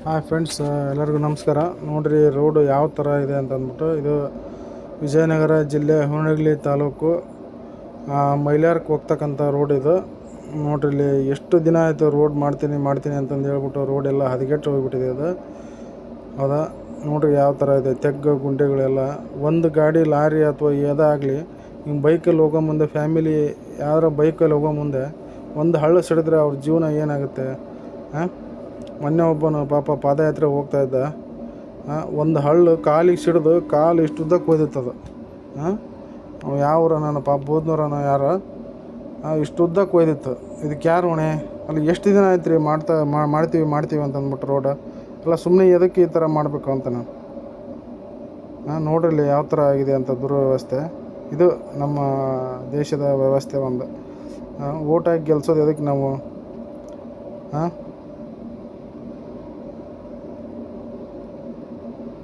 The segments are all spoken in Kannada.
ಹಾಯ್ ಫ್ರೆಂಡ್ಸ್, ಎಲ್ಲರಿಗೂ ನಮಸ್ಕಾರ. ನೋಡಿರಿ ರೋಡು ಯಾವ ಥರ ಇದೆ ಅಂತ ಅಂದ್ಬಿಟ್ಟು. ಇದು ವಿಜಯನಗರ ಜಿಲ್ಲೆ ಹುಣಗಲಿ ತಾಲೂಕು ಮೈಲಾರಕ್ಕೆ ಹೋಗ್ತಕ್ಕಂಥ ರೋಡ್ ಇದು. ನೋಡ್ರಿ ಇಲ್ಲಿ ಎಷ್ಟು ದಿನ ಆಯಿತು ರೋಡ್ ಮಾಡ್ತೀನಿ ಅಂತಂದು ಹೇಳ್ಬಿಟ್ಟು ರೋಡ್ ಎಲ್ಲ ಹದಗೆಟ್ಟು ಹೋಗ್ಬಿಟ್ಟಿದೆ ಇದು. ಹೌದಾ, ನೋಡ್ರಿ ಯಾವ ಥರ ಇದೆ, ತೆಗ್ಗು ಗುಂಡೆಗಳೆಲ್ಲ. ಒಂದು ಗಾಡಿ ಲಾರಿ ಅಥವಾ ಯಾವುದಾಗಲಿ ಹಿಂಗೆ ಬೈಕಲ್ಲಿ ಹೋಗೋ ಮುಂದೆ, ಫ್ಯಾಮಿಲಿ ಯಾರ ಬೈಕಲ್ಲಿ ಹೋಗೋ ಮುಂದೆ ಒಂದು ಹಳ್ಳ ಸಿಡಿದ್ರೆ ಅವ್ರ ಜೀವನ ಏನಾಗುತ್ತೆ? ಮೊನ್ನೆ ಒಬ್ಬನು ಪಾಪ ಪಾದಯಾತ್ರೆ ಹೋಗ್ತಾಯಿದ್ದ, ಒಂದು ಹಳ್ಳು ಕಾಲಿಗೆ ಸಿಡಿದು ಕಾಲು ಇಷ್ಟು ಉದ್ದಕ್ಕೆ ಹೋದಿತ್ತದು. ಅವ ಯಾವ್ರ ನಾನು ಪಾಪ ಬೋದ್ನೂರನ ಯಾರು ಇಷ್ಟು ಉದ್ದಕ್ಕೆ ಹೋಯ್ದಿತ್ತು. ಇದಕ್ಕೆ ಯಾರು ಹೊಣೆ? ಅಲ್ಲಿ ಎಷ್ಟು ದಿನ ಆಯ್ತು ರೀ ಮಾಡ್ತೀವಿ ಅಂತ ಅಂದ್ಬಿಟ್ಟು ರೋಡ ಎಲ್ಲ. ಸುಮ್ಮನೆ ಎದಕ್ಕೆ ಈ ಥರ ಮಾಡಬೇಕು ಅಂತ ನಾನು ನೋಡ್ರಲ್ಲಿ ಯಾವ ಥರ ಆಗಿದೆ ಅಂತ ದುರ್ವ್ಯವಸ್ಥೆ. ಇದು ನಮ್ಮ ದೇಶದ ವ್ಯವಸ್ಥೆ. ಒಂದು ಓಟ್ ಹಾಕಿ ಗೆಲ್ಸೋದು ಎದಕ್ಕೆ ನಾವು?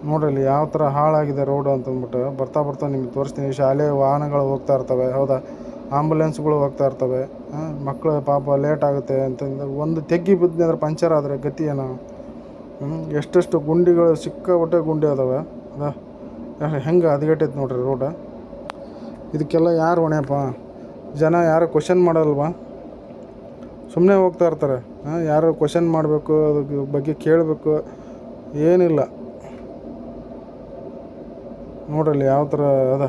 ನೋಡ್ರಲ್ಲಿ ಯಾವ ಥರ ಹಾಳಾಗಿದೆ ರೋಡು ಅಂತಂದ್ಬಿಟ್ಟು. ಬರ್ತಾ ನಿಮ್ಗೆ ತೋರಿಸ್ತೀನಿ. ಶಾಲೆ ವಾಹನಗಳು ಹೋಗ್ತಾ ಇರ್ತವೆ, ಹೌದಾ, ಆಂಬುಲೆನ್ಸ್ಗಳು ಹೋಗ್ತಾ ಇರ್ತವೆ. ಮಕ್ಕಳು ಪಾಪ ಲೇಟ್ ಆಗುತ್ತೆ ಅಂತಂದು ಒಂದು ತೆಗ್ಗಿ ಬಿದ್ದರೆ ಅಂದ್ರೆ ಪಂಚರ್ ಆದರೆ ಗತಿ ಏನೋ? ಎಷ್ಟೆಷ್ಟು ಗುಂಡಿಗಳು, ಸಿಕ್ಕಾಪಟ್ಟೆ ಗುಂಡಿ ಅದಾವೆ. ಹೆಂಗೆ ಹದಗೆಟ್ಟೈತೆ ನೋಡ್ರಿ ರೋಡ. ಇದಕ್ಕೆಲ್ಲ ಯಾರು ಹೊಣೆಯಪ್ಪ? ಜನ ಯಾರು ಕ್ವಶನ್ ಮಾಡಲ್ವಾ? ಸುಮ್ಮನೆ ಹೋಗ್ತಾ ಇರ್ತಾರೆ. ಯಾರು ಕ್ವಶನ್ ಮಾಡಬೇಕು, ಅದ್ರ ಬಗ್ಗೆ ಕೇಳಬೇಕು, ಏನಿಲ್ಲ. ನೋಡ್ರಲ್ಲಿ ಯಾವ ಥರ ಅದ.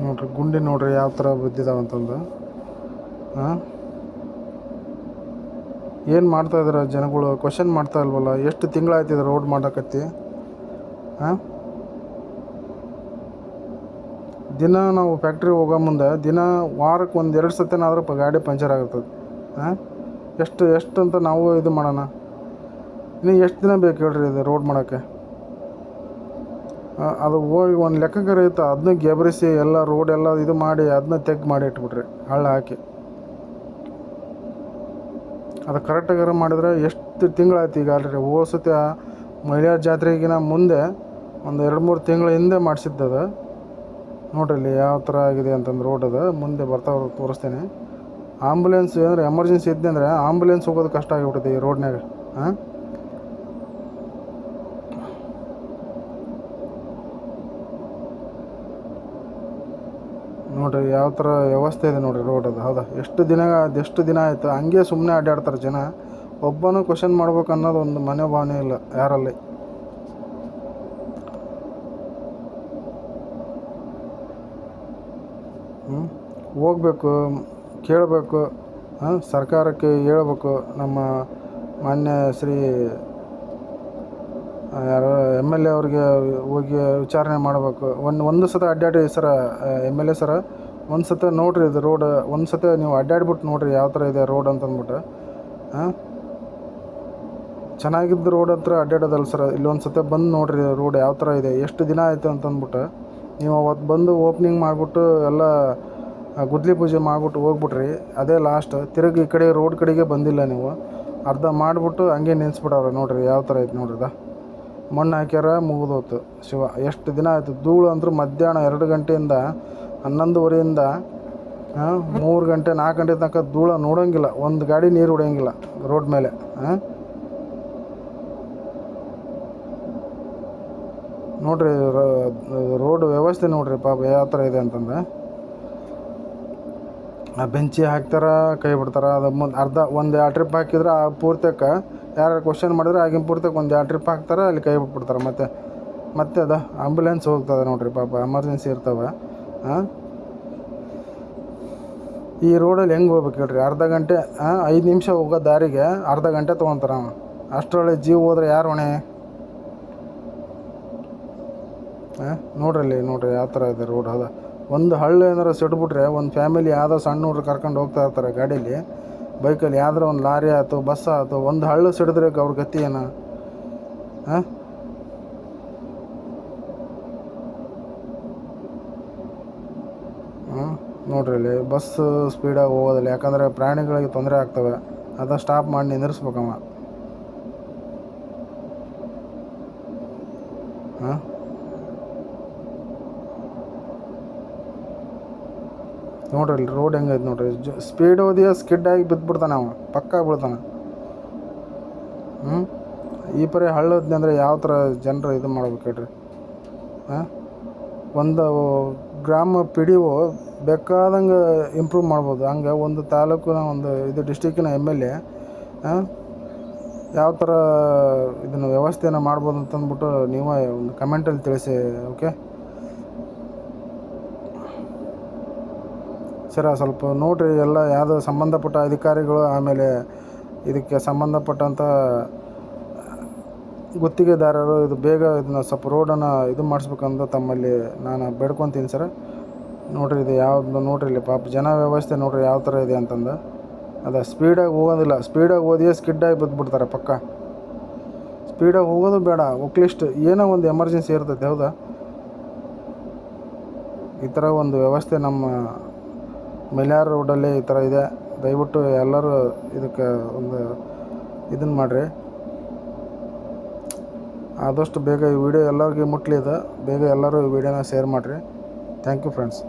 ನೋಡ್ರಿ ಗುಂಡಿ ನೋಡ್ರಿ ಯಾವ ಥರ ಬಿದ್ದಿದಾವಂತಂದು. ಏನು ಮಾಡ್ತಾಯಿದ್ದಾರೆ ಜನಗಳು? ಕ್ವಶನ್ ಮಾಡ್ತಾ ಇಲ್ವಲ್ಲ. ಎಷ್ಟು ತಿಂಗಳಾಯ್ತಿದೆ ರೋಡ್ ಮಾಡೋಕತ್ತಿ? ದಿನ ನಾವು ಫ್ಯಾಕ್ಟ್ರಿ ಹೋಗೋ ಮುಂದೆ ದಿನ ವಾರಕ್ಕೆ 1-2 ಸತಿನಾದರೂ ಗಾಡಿ ಪಂಚರ್ ಆಗಿರ್ತದೆ. ಎಷ್ಟು ಅಂತ ನಾವು ಇದು ಮಾಡೋಣ. ಇನ್ನು ಎಷ್ಟು ದಿನ ಬೇಕು ಹೇಳ್ರಿ ಇದು ರೋಡ್ ಮಾಡೋಕ್ಕೆ? ಅದು ಹೋಗಿ ಒಂದು ಲೆಕ್ಕಕ್ಕೆ ಇರುತ್ತೆ, ಅದನ್ನ ಗೆಬರಿಸಿ ಎಲ್ಲ ರೋಡ್ ಎಲ್ಲ ಇದು ಮಾಡಿ ಅದನ್ನ ತೆಗ್ದು ಮಾಡಿ ಇಟ್ಬಿಟ್ರಿ ಹಳ್ಳ ಹಾಕಿ. ಅದು ಕರೆಕ್ಟಾಗಾರ ಮಾಡಿದ್ರೆ ಎಷ್ಟು ತಿಂಗಳಾಯ್ತು ಈಗ ಆಲ್ರೆಡಿ. ಹೋಸತಿ ಮೈಲಾರ ಜಾತ್ರೆಗಿನ ಮುಂದೆ ಒಂದು 2-3 ತಿಂಗಳ ಹಿಂದೆ ಮಾಡಿಸಿದ್ದದು. ನೋಡ್ರಿ ಯಾವ ಥರ ಆಗಿದೆ ಅಂತಂದು ರೋಡ್ ಅದು. ಮುಂದೆ ತೋರಿಸ್ತೇನೆ. ಆಂಬುಲೆನ್ಸ್ ಅಂದರೆ ಎಮರ್ಜೆನ್ಸಿ ಇದ್ದೆ ಅಂದರೆ ಆಂಬುಲೆನ್ಸ್ ಹೋಗೋದು ಕಷ್ಟ ಆಗಿಬಿಟ್ಟಿದೆ ಈ ರೋಡ್ನಾಗ. ನೋಡ್ರಿ ಯಾವ ಥರ ವ್ಯವಸ್ಥೆ ಇದೆ ನೋಡ್ರಿ ರೋಡ್ ಅದು. ಹೌದಾ, ಎಷ್ಟು ದಿನ ಆಯಿತು ಹಂಗೆ ಸುಮ್ಮನೆ ಅಡ್ಡಾಡ್ತಾರೆ ಜನ. ಒಬ್ಬನೂ ಕ್ವಶನ್ ಮಾಡ್ಬೇಕು ಅನ್ನೋದು ಒಂದು ಮನೋಭಾವನೆ ಇಲ್ಲ ಯಾರಲ್ಲಿ. ಹೋಗ್ಬೇಕು, ಕೇಳಬೇಕು, ಸರ್ಕಾರಕ್ಕೆ ಹೇಳ್ಬೇಕು. ನಮ್ಮ ಮಾನ್ಯ ಶ್ರೀ ಯಾರು MLA ಅವ್ರಿಗೆ ಹೋಗಿ ವಿಚಾರಣೆ ಮಾಡಬೇಕು. ಒಂದು ಸತ ಅಡ್ಡಾಡಿ ಸರ, MLA ಸರ, ಒಂದು ಸತ ನೋಡಿರಿ ಇದು ರೋಡ್. ಒಂದು ಸತ ನೀವು ಅಡ್ಡಾಡ್ಬಿಟ್ಟು ನೋಡಿರಿ ಯಾವ ಥರ ಇದೆ ರೋಡ್ ಅಂತಂದ್ಬಿಟ್ಟು. ಚೆನ್ನಾಗಿದ್ದು ರೋಡ್ ಹತ್ರ ಅಡ್ಡಾಡೋದಲ್ಲ ಸರ. ಇಲ್ಲೊಂದು ಸತ ಬಂದು ನೋಡಿರಿ ರೋಡ್ ಯಾವ ಥರ ಇದೆ, ಎಷ್ಟು ದಿನ ಆಯಿತು ಅಂತಂದ್ಬಿಟ್ಟು. ನೀವು ಅವತ್ತು ಬಂದು ಓಪ್ನಿಂಗ್ ಮಾಡಿಬಿಟ್ಟು ಎಲ್ಲ ಗುದ್ಲಿ ಪೂಜೆ ಮಾಡಿಬಿಟ್ಟು ಹೋಗ್ಬಿಟ್ರಿ, ಅದೇ ಲಾಸ್ಟ್. ತಿರುಗಿ ಈ ಕಡೆ ರೋಡ್ ಕಡೆಗೆ ಬಂದಿಲ್ಲ ನೀವು. ಅರ್ಧ ಮಾಡಿಬಿಟ್ಟು ಹಂಗೆ ನಿಲ್ಲಿಸ್ಬಿಟ್ಟವ್ರೆ. ನೋಡಿರಿ ಯಾವ ಥರ ಐತೆ ನೋಡ್ರಿದ. ಮಣ್ಣು ಹಾಕ್ಯಾರ, ಮುಗಿದೋತು ಶಿವ. ಎಷ್ಟು ದಿನ ಆಯಿತು. ಧೂಳು ಅಂದರೂ ಮಧ್ಯಾಹ್ನ 2 ಗಂಟೆಯಿಂದ 11:30ಇಂದ 3 ಗಂಟೆ 4 ಗಂಟೆ ತನಕ ಧೂಳು ನೋಡೋಂಗಿಲ್ಲ. ಒಂದು ಗಾಡಿ ನೀರು ಹೊಡೆಯೋಂಗಿಲ್ಲ ರೋಡ್ ಮೇಲೆ. ನೋಡ್ರಿ ರೋಡ್ ವ್ಯವಸ್ಥೆ ನೋಡ್ರಿ ಪಾಪ ಯಾವ ಥರ ಇದೆ ಅಂತಂದ್ರೆ. ಆ ಬೆಂಚಿ ಹಾಕ್ತಾರ, ಕೈ ಬಿಡ್ತಾರೆ. ಅದು ಅರ್ಧ 1-2 ಟ್ರಿಪ್ ಹಾಕಿದ್ರೆ ಆ ಪೂರ್ತಕ್ಕೆ ಯಾರು ಕ್ವಶನ್ ಮಾಡಿದ್ರೆ ಆಗಿನ ಪೂರ್ತಕ್ಕೆ 1-2 ಟ್ರಿಪ್ ಹಾಕ್ತಾರೆ, ಅಲ್ಲಿ ಕೈ ಬಿಟ್ಬಿಡ್ತಾರೆ. ಮತ್ತೆ ಅದು ಆಂಬುಲೆನ್ಸ್ ಹೋಗ್ತದೆ ನೋಡ್ರಿ ಪಾಪ, ಎಮರ್ಜೆನ್ಸಿ ಇರ್ತವೆ. ಈ ರೋಡಲ್ಲಿ ಹೆಂಗೆ ಹೋಗ್ಬೇಕು ಹೇಳ್ರಿ? ಅರ್ಧ ಗಂಟೆ 5 ನಿಮಿಷ ಹೋಗೋ ದಾರಿಗೆ ಅರ್ಧ ಗಂಟೆ ತೊಗೊತಾರೆ. ಅಷ್ಟರೊಳಗೆ ಜೀವ ಹೋದ್ರೆ ಯಾರು ಹೊಣೆ? ನೋಡ್ರಿ ಯಾವ ಥರ ಇದೆ ರೋಡ್. ಹೌದಾ, ಒಂದು ಹಳ್ಳ ಏನಾರು ಸಿಡ್ಬಿಟ್ರೆ ಒಂದು ಫ್ಯಾಮಿಲಿ ಯಾವುದೋ ಸಣ್ಣ ಹುಡ್ರು ಕರ್ಕೊಂಡು ಹೋಗ್ತಾ ಇರ್ತಾರೆ ಗಾಡೀಲಿ, ಬೈಕಲ್ಲಿ. ಯಾವ್ದಾರ ಒಂದು ಲಾರಿ ಆಯ್ತು, ಬಸ್ ಆಯ್ತು, ಒಂದು ಹಳ್ಳ ಸಿಡಿದ್ರೆ ಅವ್ರ ಗತಿ ಏನು? ನೋಡ್ರಿ ಇಲ್ಲಿ ಬಸ್ ಸ್ಪೀಡಾಗಿ ಹೋಗೋದಿಲ್ಲ, ಯಾಕಂದರೆ ಪ್ರಾಣಿಗಳಿಗೆ ತೊಂದರೆ ಆಗ್ತವೆ. ಅದ ಸ್ಟಾಪ್ ಮಾಡಿ ನಿಂದಿರ್ಸ್ಬೇಕವ. ಹಾಂ, ನೋಡ್ರಿ ಇಲ್ಲಿ ರೋಡ್ ಹೆಂಗೈತೆ ನೋಡ್ರಿ. ಸ್ಪೀಡ್ ಹೋದಿಯ ಸ್ಕಿಡ್ ಆಗಿ ಬಿದ್ದುಬಿಡ್ತಾನೆ ಅವ, ಪಕ್ಕ ಬೀಳ್ತಾನೆ. ಈ ಪರಿ ಹಳ್ಳದ್ನಿ ಅಂದರೆ ಯಾವ ಥರ ಜನರು ಇದು ಮಾಡ್ಬೇಕು ಹೇಳ್ರಿ. ಹಾಂ, ಒಂದು ಗ್ರಾಮ ಪಿ ಡಿ ಒ ಬೇಕಾದಂಗೆ ಇಂಪ್ರೂವ್ ಮಾಡ್ಬೋದು. ಹಂಗೆ ಒಂದು ತಾಲೂಕಿನ ಒಂದು ಇದು ಡಿಸ್ಟಿಕ್ಕಿನ MLA ಯಾವ ಥರ ಇದನ್ನು ವ್ಯವಸ್ಥೆಯನ್ನು ಮಾಡ್ಬೋದು ಅಂತಂದ್ಬಿಟ್ಟು ನೀವೇ ಒಂದು ಕಮೆಂಟಲ್ಲಿ ತಿಳಿಸಿ. ಓಕೆ ಸರ, ಸ್ವಲ್ಪ ನೋಡಿರಿ ಎಲ್ಲ ಯಾವುದೋ ಸಂಬಂಧಪಟ್ಟ ಅಧಿಕಾರಿಗಳು, ಆಮೇಲೆ ಇದಕ್ಕೆ ಸಂಬಂಧಪಟ್ಟಂಥ ಗುತ್ತಿಗೆದಾರರು ಇದು ಬೇಗ ಇದನ್ನು ಸ್ವಲ್ಪ ರೋಡನ್ನು ಇದು ಮಾಡಿಸ್ಬೇಕಂತ ತಮ್ಮಲ್ಲಿ ನಾನು ಬೇಡ್ಕೊತೀನಿ ಸರ್. ನೋಡಿರಿ ಇದು ಯಾವ್ದು ನೋಡಿರಿ ಇಲ್ಲಿ ಪಾಪ ಜನ ವ್ಯವಸ್ಥೆ ನೋಡಿರಿ ಯಾವ ಥರ ಇದೆ ಅಂತಂದು. ಅದು ಸ್ಪೀಡಾಗಿ ಹೋಗೋದಿಲ್ಲ, ಸ್ಪೀಡಾಗಿ ಹೋದಿಯೇ ಸ್ಕಿಡ್ಡಾಗಿ ಬಿದ್ದುಬಿಡ್ತಾರೆ ಪಕ್ಕ. ಸ್ಪೀಡಾಗಿ ಹೋಗೋದು ಬೇಡ, ಒಕ್ಲಿಸ್ಟ್ ಏನೋ ಒಂದು ಎಮರ್ಜೆನ್ಸಿ ಇರ್ತೈತೆ, ಹೌದಾ? ಈ ಥರ ಒಂದು ವ್ಯವಸ್ಥೆ ನಮ್ಮ ಮೈಲಾರ ರೋಡಲ್ಲಿ ಈ ಥರ ಇದೆ. ದಯವಿಟ್ಟು ಎಲ್ಲರೂ ಇದಕ್ಕೆ ಒಂದು ಇದನ್ನು ಮಾಡಿರಿ. ಆದಷ್ಟು ಬೇಗ ಈ ವಿಡಿಯೋ ಎಲ್ಲರಿಗೆ ಮುಟ್ಲಿ. ಬೇಗ ಎಲ್ಲರೂ ಈ ವಿಡಿಯೋನ ಶೇರ್ ಮಾಡಿರಿ. Thank you friends.